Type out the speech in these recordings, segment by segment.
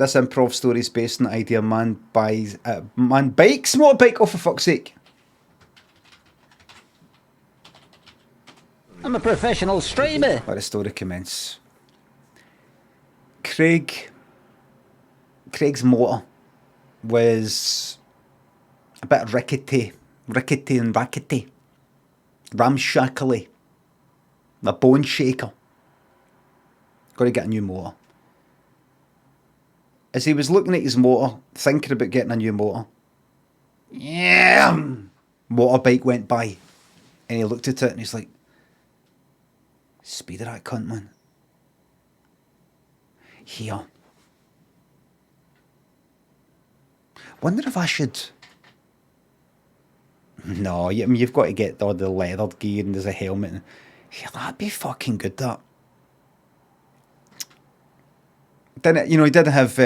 This improv story is based on the idea man bikes motorbike. Oh, for fuck's sake. I'm a professional streamer. Let the story commence. Craig's motor was a bit rickety and rackety, ramshackly, a bone shaker. Got to get a new motor. As he was looking at his motor, thinking about getting a new motor, motorbike went by, and he looked at it and he's like, "Speed of that cunt, man. Here. Wonder if I should." No, I mean, you've got to get all the leather gear and there's a helmet. Yeah, that'd be fucking good, that. Didn't, he didn't have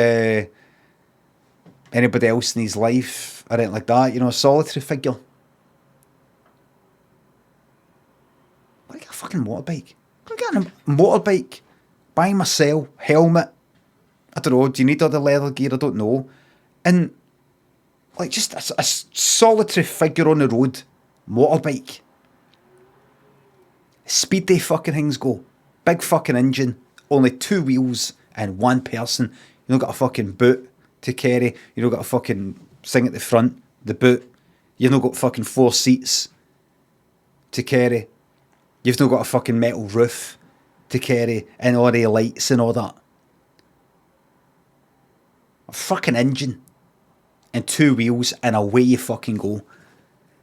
anybody else in his life or anything like that, a solitary figure. Like a fucking motorbike. I'm getting a motorbike by myself, helmet. I don't know, do you need all the leather gear? I don't know. And like just a solitary figure on the road, motorbike. Speed they fucking things go. Big fucking engine, only 2 wheels and 1 person. You don't got a fucking boot to carry. You don't got a fucking thing at the front, the boot. You've not got fucking 4 seats to carry. You've not got a fucking metal roof to carry and all the lights and all that. A fucking engine and 2 wheels and away you fucking go.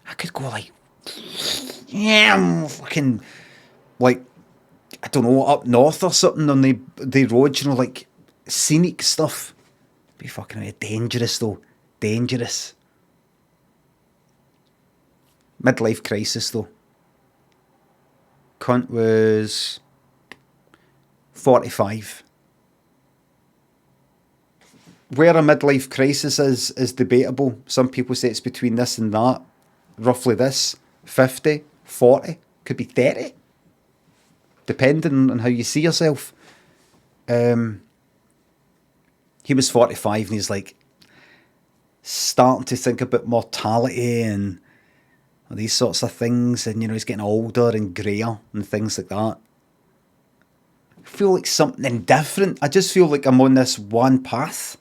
I could go like, fucking, like, I don't know, up north or something on the roads, like scenic stuff. Be fucking dangerous though. Dangerous. Midlife crisis though. Cunt was 45. Where a midlife crisis is debatable. Some people say it's between this and that. Roughly this. 50, 40, could be 30. Depending on how you see yourself. He was 45 and he's like starting to think about mortality and these sorts of things, and he's getting older and greyer and things like that. I feel like something different. I just feel like I'm on this one path.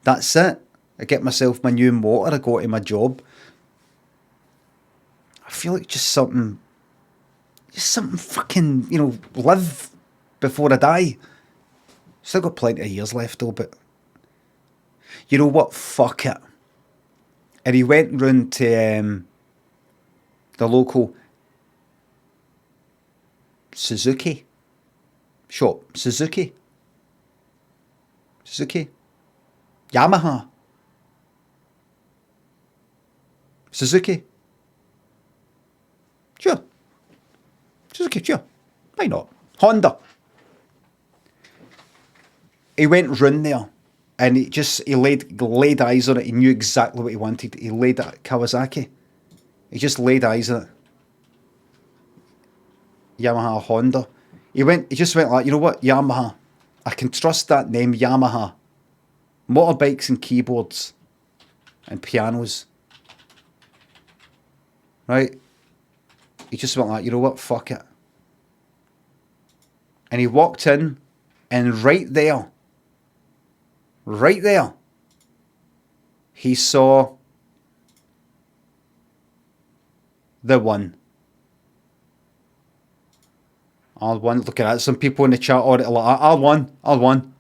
That's it. I get myself my new motor, I go to my job. I feel like just something fucking, live before I die. Still got plenty of years left though, but you know what? Fuck it. And he went round to the local Suzuki shop. Suzuki. Yamaha. Suzuki. Sure. Suzuki, sure. Why not? Honda. He went round there and he laid eyes on it. He knew exactly what he wanted. He laid it at Kawasaki. He just laid eyes on it. Yamaha, Honda. He just went like, you know what, Yamaha. I can trust that name, Yamaha. Motorbikes and keyboards and pianos. Right? He just went like, you know what, fuck it. And he walked in, and right there, he saw the one. R1, look at that. Some people in the chat already like, R1.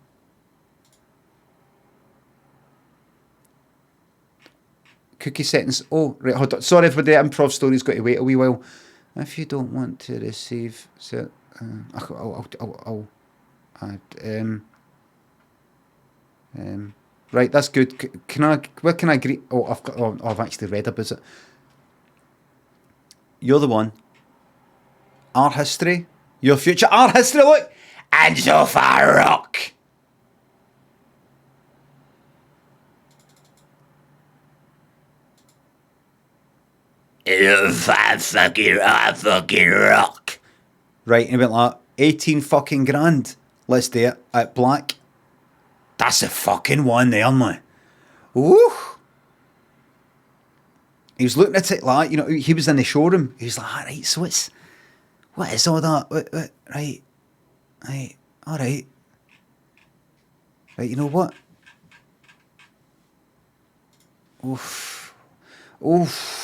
Cookie settings. Oh, right, hold on. Sorry for the improv story's got to wait a wee while. If you don't want to receive, I'll add. Right, that's good. Where can I agree? Oh, I've actually read about it. You're the one. Our history, your future. Our history, look. And so far, rock. I fucking rock. Right, and he went like, 18 fucking grand. Let's do it. At black. That's the fucking one there, man. Ooh. He was looking at it like, you know, he was in the showroom. He was like, all right, so what is all that? What, right, all right. Right, you know what? Oof. Oof.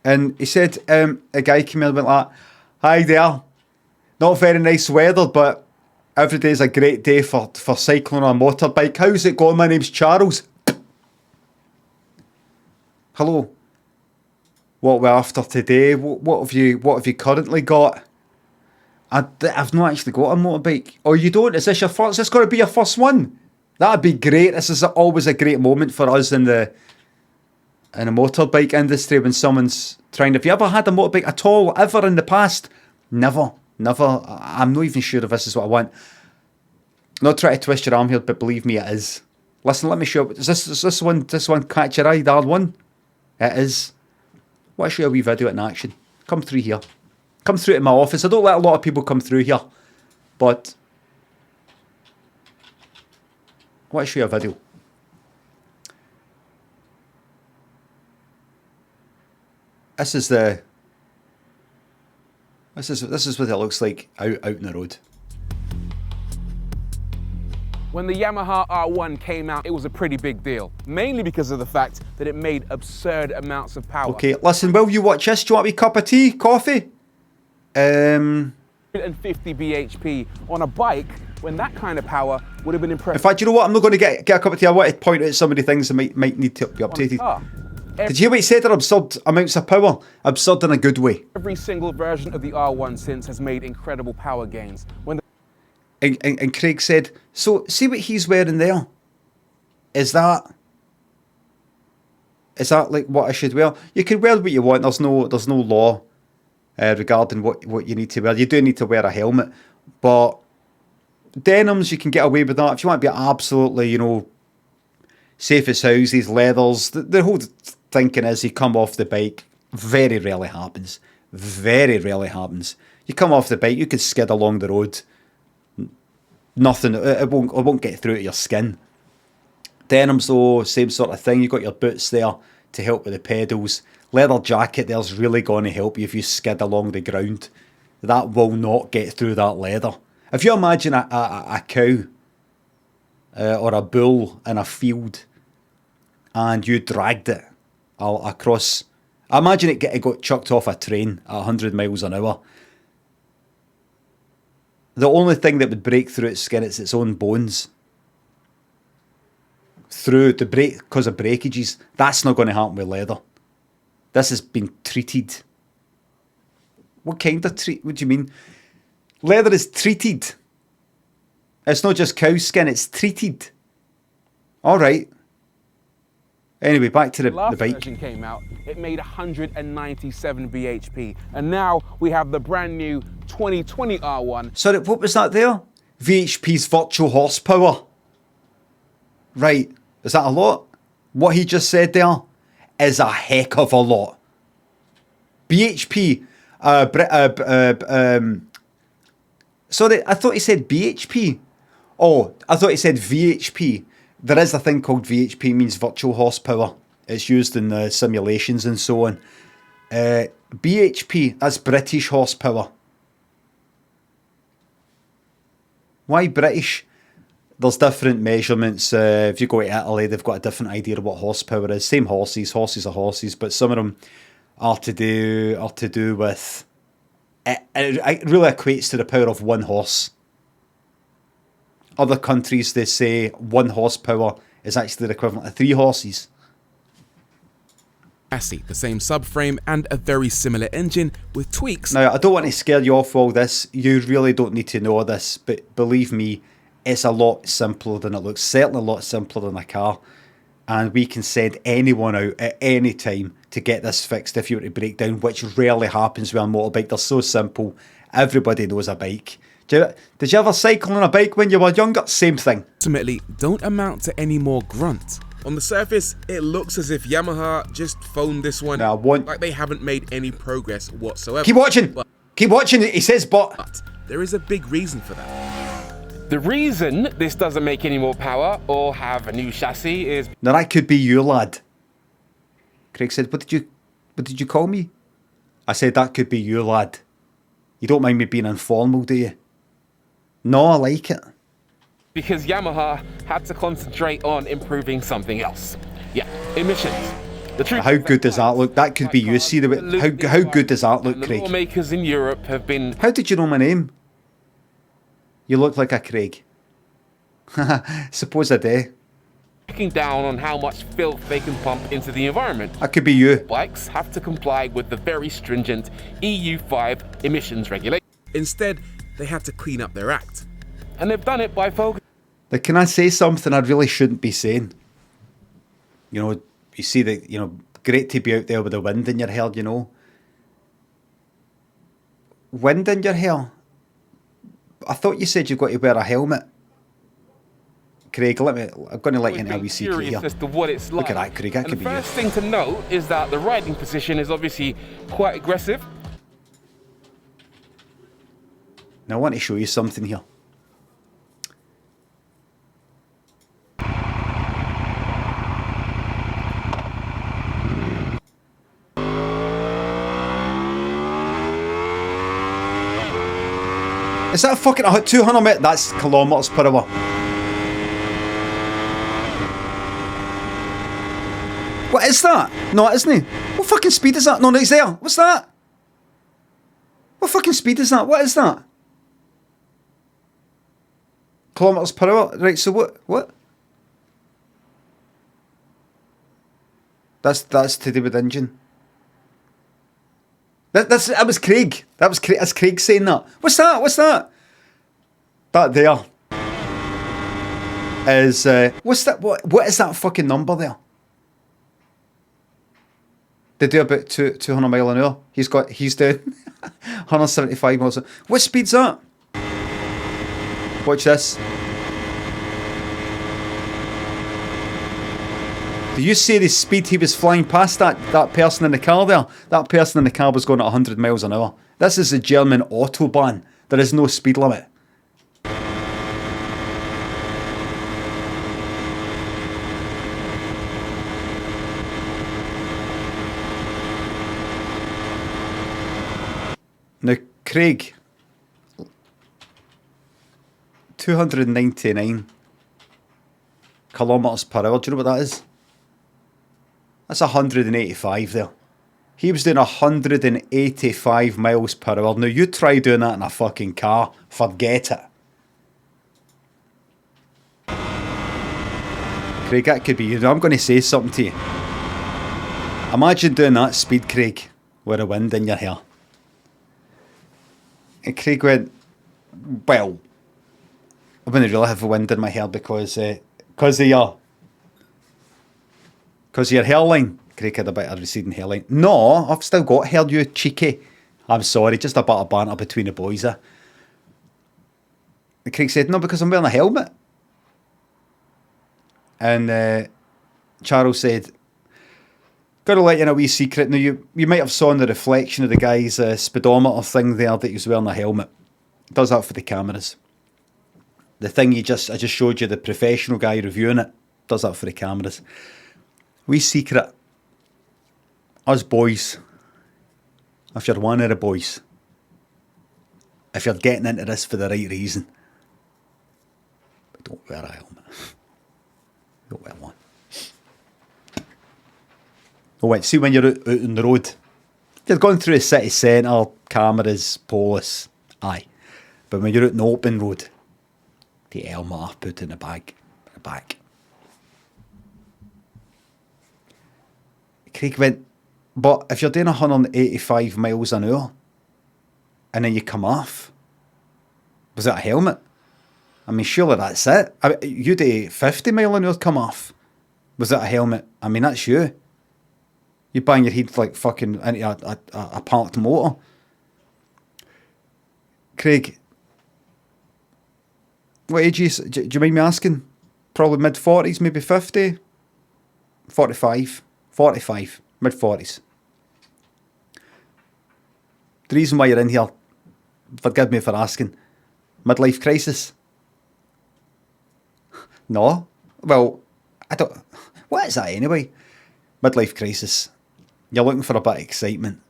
And he said, a guy came in and went like, hi there. Not very nice weather, but every day's a great day for cycling on a motorbike. How's it going? My name's Charles. Hello. What we're after today? What have you currently got? I've not actually got a motorbike. Oh, you don't? Is this your first? Is this going to be your first one? That'd be great. This is always a great moment for us in the motorbike industry when someone's trying. Have you ever had a motorbike at all, ever in the past? Never. I'm not even sure if this is what I want. Not trying to twist your arm here, but believe me, it is. Listen, let me show. Is this one catch your eye? That one? It is. I want to show you a wee video in action. Come through here. Come through to my office. I don't let a lot of people come through here, but I want to show you a video. This is what it looks like out in the road. When the Yamaha R1 came out, it was a pretty big deal, mainly because of the fact that it made absurd amounts of power. Okay, listen, will you watch this? Do you want a wee cup of tea, coffee? 150 bhp on a bike, when that kind of power would have been impressive. In fact, you know what? I'm not going to get a cup of tea. I want to point out some of the things that might need to be updated. Did you hear what he said? They're absurd amounts of power. Absurd in a good way. Every single version of the R1 since has made incredible power gains. And Craig said, so see what he's wearing there? Is that like what I should wear? You can wear what you want. There's no law regarding what you need to wear. You do need to wear a helmet, but denims, you can get away with that. If you want to be absolutely, you know, safe as houses, leathers, the whole thinking is you come off the bike. Very rarely happens. Very rarely happens. You come off the bike, you can skid along the road. Nothing, it won't get through to your skin. Denims though, same sort of thing. You've got your boots there to help with the pedals. Leather jacket there's really going to help you if you skid along the ground. That will not get through that leather. If you imagine a cow or a bull in a field and you dragged it across, I imagine it got chucked off a train at 100 miles an hour. The only thing that would break through its skin is its own bones. Because of breakages. That's not going to happen with leather. This has been treated. What kind of treat? What do you mean? Leather is treated. It's not just cow skin, it's treated. Alright. Anyway, back to the bike. Last version came out, it made 197 bhp. And now we have the brand new 2020 R1. Sorry, what was that there? VHP's virtual horsepower. Right. Is that a lot? What he just said there is a heck of a lot. BHP. Sorry, I thought he said BHP. Oh, I thought he said VHP. There is a thing called VHP, means virtual horsepower. It's used in the simulations and so on. BHP, that's British horsepower. Why British? There's different measurements. If you go to Italy, they've got a different idea of what horsepower is. Same horses. Horses are horses, but some of them are to do with. It really equates to the power of one horse. Other countries, they say 1 horsepower is actually the equivalent of 3 horses. Chassis, the same subframe and a very similar engine with tweaks. Now, I don't want to scare you off all this. You really don't need to know this, but believe me, it's a lot simpler than it looks. Certainly a lot simpler than a car. And we can send anyone out at any time to get this fixed if you were to break down, which rarely happens with a motorbike. They're so simple. Everybody knows a bike. Did you ever cycle on a bike when you were younger? Same thing. Ultimately, don't amount to any more grunt. On the surface, it looks as if Yamaha just phoned this one, Now, like they haven't made any progress whatsoever. Keep watching! But Keep watching! He says but. there is a big reason for that. The reason this doesn't make any more power or have a new chassis is Now that could be you, lad. Craig said, what did you call me? I said, that could be you, lad. You don't mind me being informal, do you? No, I like it. because Yamaha had to concentrate on improving something else. Yeah, emissions. The truth How good does that look? That could be you. See the way, how good does that look, the Craig? lawmakers in Europe have been How did you know my name? You look like a Craig. Suppose I do. cracking down on how much filth they can pump into the environment. That could be you. Bikes have to comply with the very stringent EU5 emissions regulation. Instead, they had to clean up their act. And they've done it by focusing Like, can I say something I really shouldn't be saying? You know, you see the, you know, great to be out there with the wind in your hair, you know. Wind in your hair? I thought you said you've got to wear a helmet. Craig, I'm going to let you into a wee secret curious here. as to what it's like. Look at that, Craig, that And could the be you. first thing to note is that the riding position is obviously quite aggressive. Now I want to show you something here. Is that a fucking 200 meters? That's kilometers per hour. What is that? No, it isn't. What fucking speed is that? No, it's there. What's that? What fucking speed is that? What is that? Kilometers per hour. Right, so what? That's to do with engine. That was Craig. That's Craig saying that. What's that? What's that? That there is what's that? What is that fucking number there? They do about 200 mile an hour. He's doing 175 miles. What speed's that? Watch this. Do you see the speed he was flying past that person in the car there? That person in the car was going at 100 miles an hour. This is the German Autobahn. There is no speed limit. Now, Craig, 299 kilometres per hour. Do you know what that is? That's 185 there. He was doing 185 miles per hour. Now, you try doing that in a fucking car. Forget it. Craig, that could be you. Now, I'm going to say something to you. Imagine doing that speed, Craig, with a wind in your hair. And Craig went, well, I wouldn't really have a wind in my hair because of your hairline. Craig had a bit of a receding hairline. No, I've still got hair, you cheeky. I'm sorry, just a bit of banter between the boys there. And Craig said, no, because I'm wearing a helmet. And Charles said, got to let you in a wee secret. Now, you might have saw in the reflection of the guy's speedometer thing there that he was wearing a helmet. Does that for the cameras. The thing I just showed you, the professional guy reviewing it, does that for the cameras. Wee secret. Us boys, if you're one of the boys, if you're getting into this for the right reason, don't wear a helmet. Don't wear one. Oh wait, see when you're out on the road, you're going through a city centre, cameras, police, aye. But when you're out on the open road, the helmet I put in the bag, in the back. Craig went, but if you're doing 185 miles an hour and then you come off, was that a helmet? I mean, surely that's it. I mean, you do 50 mile an hour come off. Was that a helmet? I mean, that's you. You bang your head like fucking into a parked motor. Craig, what age is? Do you mind me asking? Probably mid-40s, maybe 50? 45, 45, mid-40s. The reason why you're in here, forgive me for asking, midlife crisis? No? Well, I don't... What is that anyway? Midlife crisis. You're looking for a bit of excitement.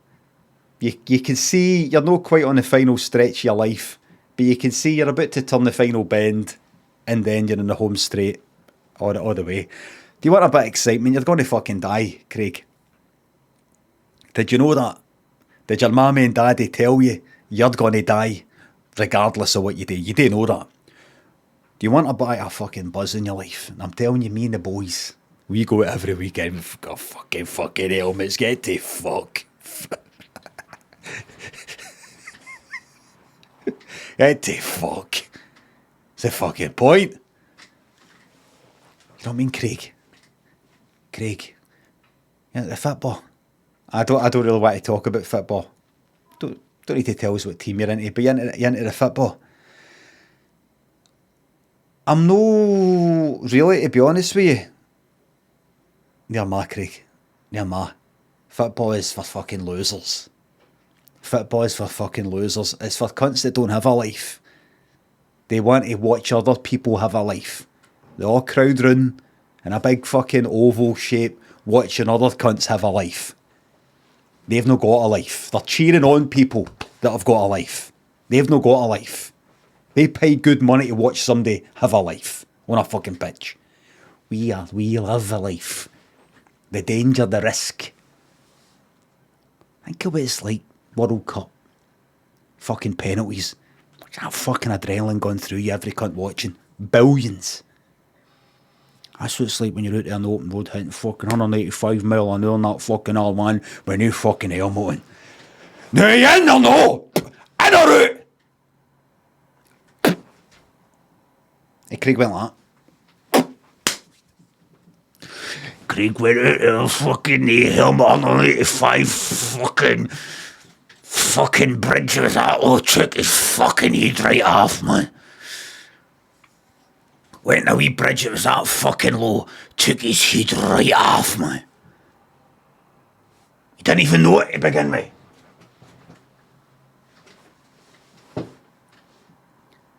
You can see you're not quite on the final stretch of your life, but you can see you're about to turn the final bend, and then you're in the home straight all the way. Do you want a bit of excitement? You're going to fucking die, Craig. Did you know that? Did your mummy and daddy tell you you're going to die regardless of what you do? You do know that. Do you want a bit of fucking buzz in your life? And I'm telling you, me and the boys, we go every weekend. We've got fucking helmets. Get to fuck. Get to fuck. It's the fucking point. You know what I mean, Craig? Craig. You know, the football. I don't really want to talk about football. Don't need to tell us what team you're into, but you're into the football. I'm no really, to be honest with you. Near ma, Craig. Near ma. Football is for fucking losers. Football is for fucking losers. It's for cunts that don't have a life. They want to watch other people have a life. They all crowd round in a big fucking oval shape watching other cunts have a life. They've not got a life. They're cheering on people that have got a life. They've not got a life. They pay good money to watch somebody have a life on a fucking pitch. We live a life. The danger, the risk. Think of what it's like, World Cup. Fucking penalties. That fucking adrenaline going through you, every cunt watching. Billions. That's what it's like when you're out there on the open road hitting fucking 185 mile an hour on that fucking R1 with no fucking helmet on. No, you in or no? In or out? Hey, Craig went like that. Craig went out there fucking the helmet on 185 fucking bridge with that old chick his fucking head right off, man. Went in a wee bridge, it was that fucking low, took his head right off, man. He didn't even know it to begin with.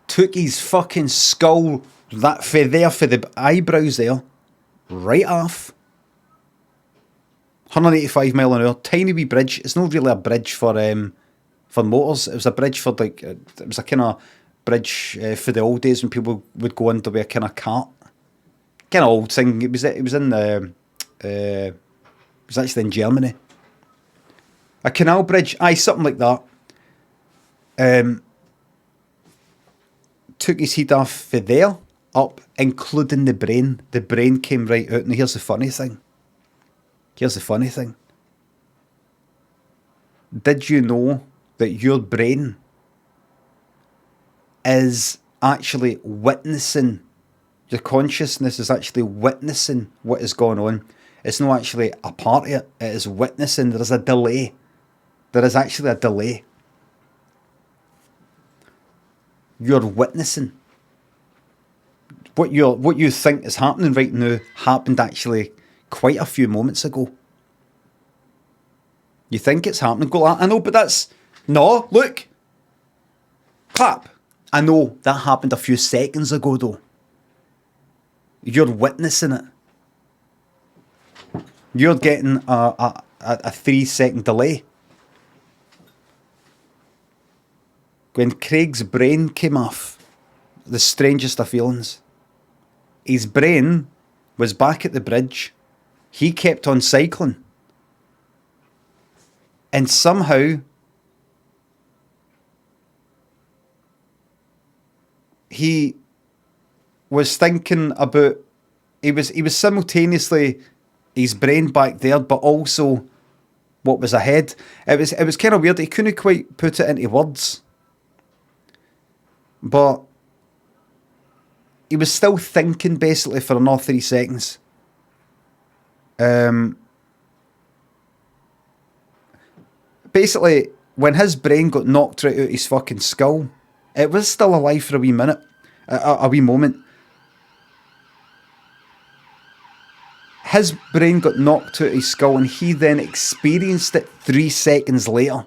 Took his fucking skull, that for the eyebrows there, right off. 185 mile an hour, tiny wee bridge. It's not really a bridge for motors. It was a bridge for like, it was a kind of bridge for the old days when people would go under with a kind of cart. Kind of old thing. It was in it was actually in Germany. A canal bridge, something like that. Took his head off for there, up, including the brain. The brain came right out. And here's the funny thing. Did you know that your brain is actually witnessing, your consciousness is actually witnessing what is going on? It's not actually a part of it. It is witnessing. There is a delay. There is actually a delay. You're witnessing. What you think is happening right now happened actually quite a few moments ago. You think it's happening, go, I know, but that's... No, look. Clap. I know, that happened a few seconds ago though. You're witnessing it. You're getting a 3-second delay. When Craig's brain came off, the strangest of feelings. His brain was back at the bridge. He kept on cycling. And somehow he was thinking about, he was simultaneously his brain back there, but also what was ahead. It was kind of weird. He couldn't quite put it into words. But he was still thinking basically for another 3 seconds. Basically, when his brain got knocked right out his fucking skull, it was still alive for a wee minute, a wee moment. His brain got knocked out of his skull and he then experienced it 3 seconds later.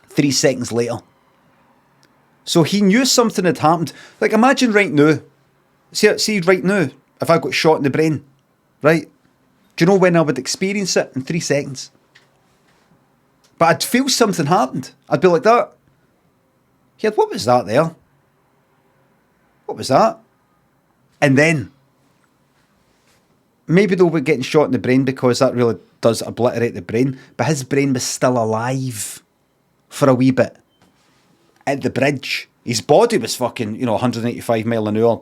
3 seconds later. So he knew something had happened. Like, imagine right now. See right now, if I got shot in the brain, right? Do you know when I would experience it? In 3 seconds. But I'd feel something happened. I'd be like that. Yeah, what was that there? What was that? And then, maybe they'll be getting shot in the brain because that really does obliterate the brain. But his brain was still alive for a wee bit. At the bridge. His body was fucking, 185 mile an hour.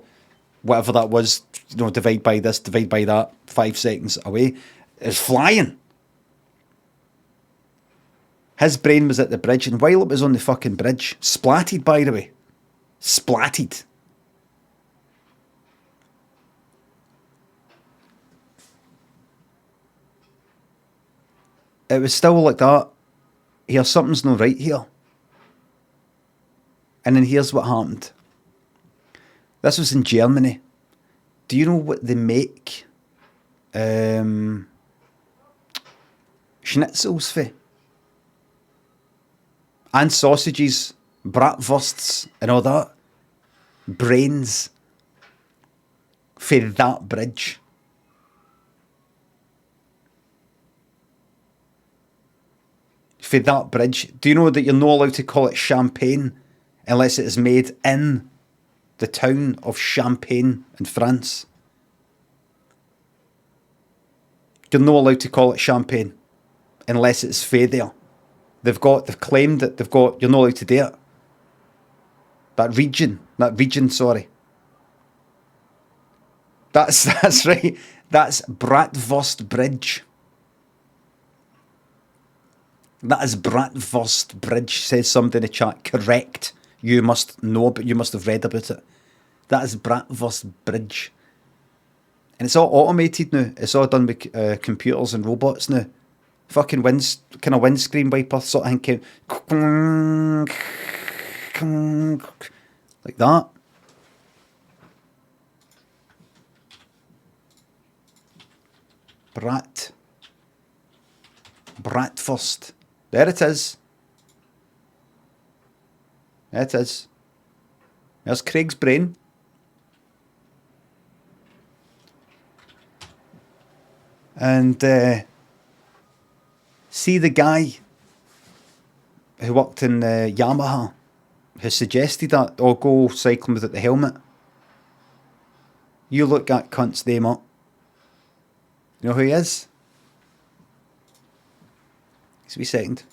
Whatever that was, divide by this, divide by that, 5 seconds away. It was flying. His brain was at the bridge, and while it was on the fucking bridge, splatted, by the way. Splatted. It was still like that. Here, something's not right here. And then here's what happened. This was in Germany. Do you know what they make schnitzels for? And sausages, bratwursts and all that. Brains for that bridge. For that bridge. Do you know that you're not allowed to call it champagne unless it is made in the town of Champagne in France? You're not allowed to call it champagne unless it's fair there. They've claimed that you're not allowed to do it. That region, sorry. That's right. That's Bratwurst Bridge. That is Bratwurst Bridge, says somebody in the chat. Correct. You must know, but you must have read about it. That is Bratwurst Bridge. And it's all automated now. It's all done with computers and robots now. Fucking windscreen wiper sort of thing. Like that. Bratwurst. There it is. There it is. There's Craig's brain. And see the guy who worked in Yamaha who suggested that, or go cycling without the helmet. You look at cunt's name up. You know who he is? Just a wee second.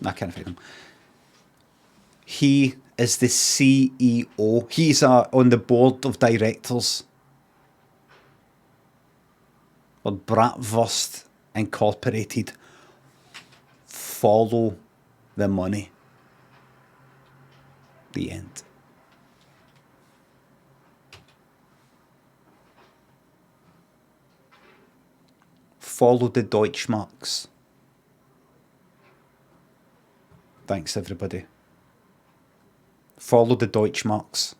I can't find him. He is the CEO. He's on the board of directors of Bratwurst Incorporated. Follow the money. The end. Follow the Deutschmarks. Thanks, everybody. Follow the Deutschmarks.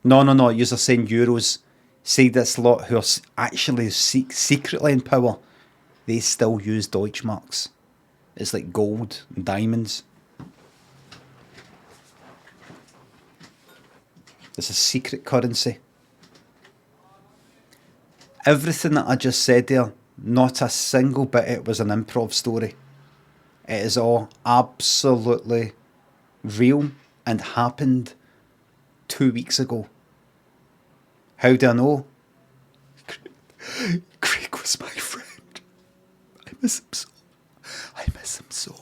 No. You're saying euros. Say this lot who are actually secretly in power, they still use Deutschmarks. It's like gold and diamonds. It's a secret currency. Everything that I just said there, not a single bit it was an improv story. It is all absolutely real and happened 2 weeks ago. How do I know? Craig was my friend. I miss him so.